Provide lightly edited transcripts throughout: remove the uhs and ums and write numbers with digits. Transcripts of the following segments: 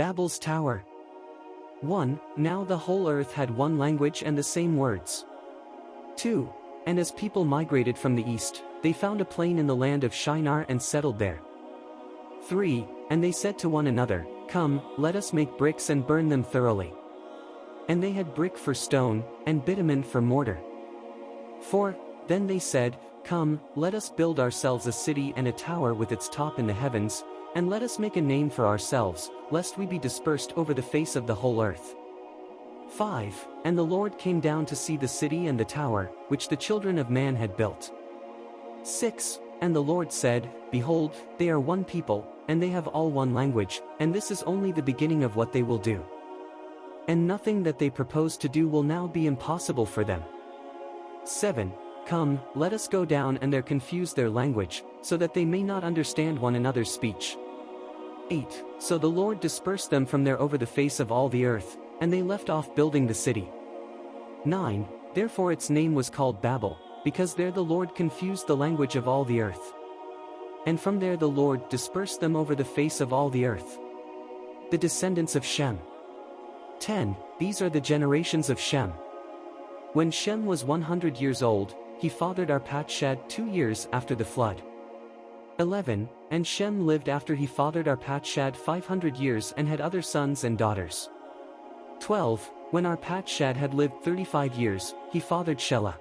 Babel's Tower. 1. Now the whole earth had one language and the same words. 2. And as people migrated from the east, they found a plain in the land of Shinar and settled there. 3. And they said to one another, Come, let us make bricks and burn them thoroughly. And they had brick for stone, and bitumen for mortar. 4. Then they said, Come, let us build ourselves a city and a tower with its top in the heavens, and let us make a name for ourselves, lest we be dispersed over the face of the whole earth. 5. And the Lord came down to see the city and the tower, which the children of man had built. 6. And the Lord said, Behold, they are one people, and they have all one language, and this is only the beginning of what they will do. And nothing that they propose to do will now be impossible for them. 7. Come, let us go down and there confuse their language, so that they may not understand one another's speech. 8. So the Lord dispersed them from there over the face of all the earth, and they left off building the city. 9. Therefore its name was called Babel, because there the Lord confused the language of all the earth. And from there the Lord dispersed them over the face of all the earth. The descendants of Shem. 10. These are the generations of Shem. When Shem was 100 years old, he fathered Arpachshad 2 years after the flood. 11. And Shem lived after he fathered Arpachshad 500 years and had other sons and daughters. 12. When Arpachshad had lived 35 years, he fathered Shelah.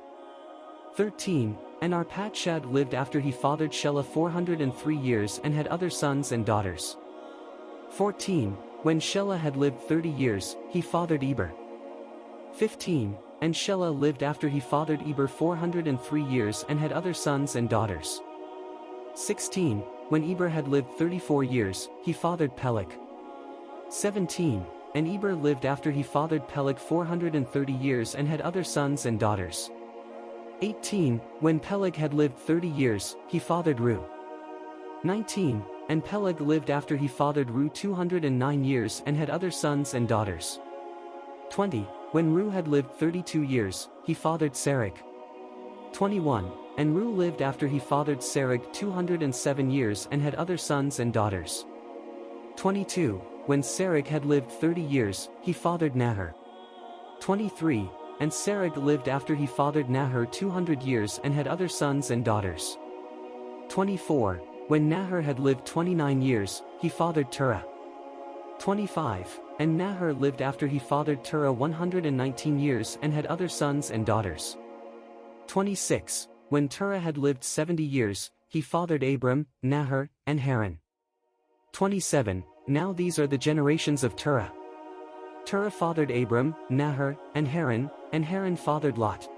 13. And Arpachshad lived after he fathered Shelah 403 years and had other sons and daughters. 14. When Shelah had lived 30 years, he fathered Eber. 15. And Shelah lived after he fathered Eber 403 years and had other sons and daughters. 16. When Eber had lived 34 years, he fathered Peleg. 17. And Eber lived after he fathered Peleg 430 years and had other sons and daughters. 18. When Peleg had lived 30 years, he fathered Ru. 19. And Peleg lived after he fathered Ru 209 years and had other sons and daughters. 20. When Ru had lived 32 years, he fathered Serug. 21. And Ru lived after he fathered Serug 207 years and had other sons and daughters. 22. When Serug had lived 30 years, he fathered Nahor. 23. And Serug lived after he fathered Nahor 200 years and had other sons and daughters. 24. When Nahor had lived 29 years, he fathered Terah. 25. And Nahor lived after he fathered Terah 119 years and had other sons and daughters. 26. When Terah had lived 70 years, he fathered Abram, Nahor, and Haran. 27. Now these are the generations of Terah. Terah fathered Abram, Nahor, and Haran fathered Lot.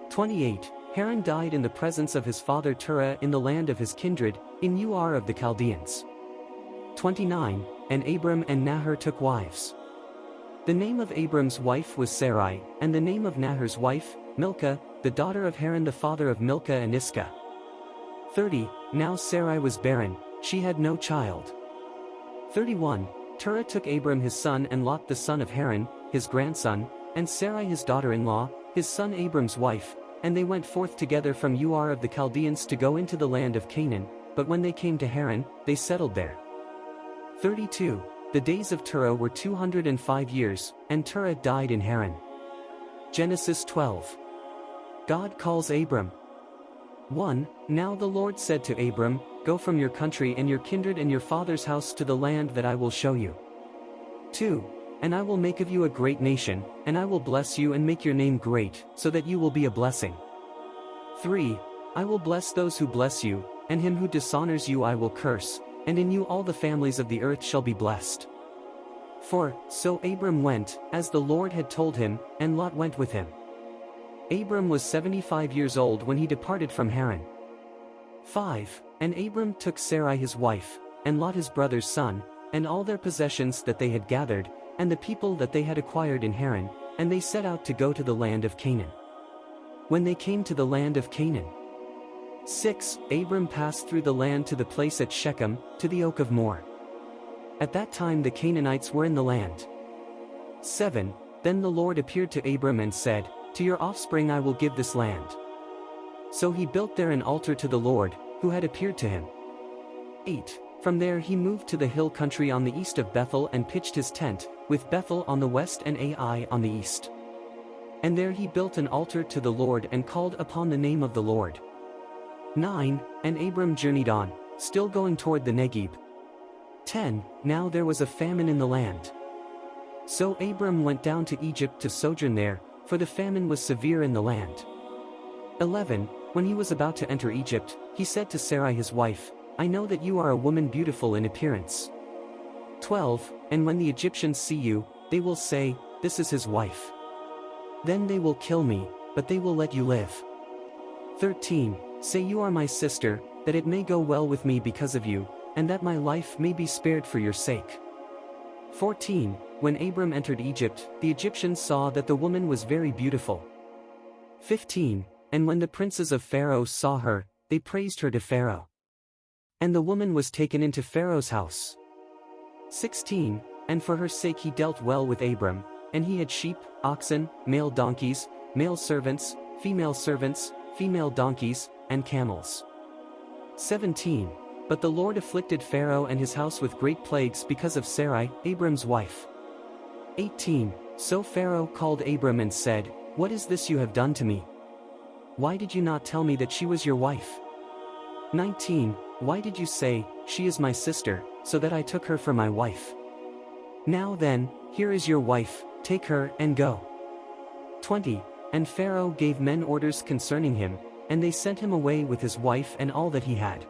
28. Haran died in the presence of his father Terah in the land of his kindred, in Ur of the Chaldeans. 29. And Abram and Nahor took wives. The name of Abram's wife was Sarai, and the name of Nahor's wife, Milcah, the daughter of Haran the father of Milcah and Iscah. 30. Now Sarai was barren, she had no child. 31. Terah took Abram his son and Lot the son of Haran, his grandson, and Sarai his daughter-in-law, his son Abram's wife, and they went forth together from Ur of the Chaldeans to go into the land of Canaan, but when they came to Haran, they settled there. 32. The days of Terah were 205 years, and Terah died in Haran. Genesis 12. God calls Abram. 1. Now the Lord said to Abram, Go from your country and your kindred and your father's house to the land that I will show you. 2. And I will make of you a great nation, and I will bless you and make your name great, so that you will be a blessing. 3. I will bless those who bless you, and him who dishonors you I will curse, and in you all the families of the earth shall be blessed. 4. So Abram went, as the Lord had told him, and Lot went with him. Abram was 75 years old when he departed from Haran. 5. And Abram took Sarai his wife, and Lot his brother's son, and all their possessions that they had gathered, and the people that they had acquired in Haran, and they set out to go to the land of Canaan. When they came to the land of Canaan. 6. Abram passed through the land to the place at Shechem, to the oak of Moreh. At that time the Canaanites were in the land. 7. Then the Lord appeared to Abram and said, To your offspring I will give this land. So he built there an altar to the Lord, who had appeared to him. 8. From there he moved to the hill country on the east of Bethel and pitched his tent, with Bethel on the west and Ai on the east. And there he built an altar to the Lord and called upon the name of the Lord. 9. And Abram journeyed on, still going toward the Negeb. 10. Now there was a famine in the land. So Abram went down to Egypt to sojourn there, for the famine was severe in the land. 11. When he was about to enter Egypt, he said to Sarai his wife, I know that you are a woman beautiful in appearance. 12. And when the Egyptians see you, they will say, This is his wife. Then they will kill me, but they will let you live. 13. Say you are my sister, that it may go well with me because of you, and that my life may be spared for your sake. 14. When Abram entered Egypt, the Egyptians saw that the woman was very beautiful. 15. And when the princes of Pharaoh saw her, they praised her to Pharaoh. And the woman was taken into Pharaoh's house. 16. And for her sake he dealt well with Abram, and he had sheep, oxen, male donkeys, male servants, female donkeys, and camels. 17. But the Lord afflicted Pharaoh and his house with great plagues because of Sarai, Abram's wife. 18. So Pharaoh called Abram and said, What is this you have done to me? Why did you not tell me that she was your wife? 19. Why did you say, She is my sister, so that I took her for my wife? Now then, here is your wife, take her and go. 20. And Pharaoh gave men orders concerning him, and they sent him away with his wife and all that he had.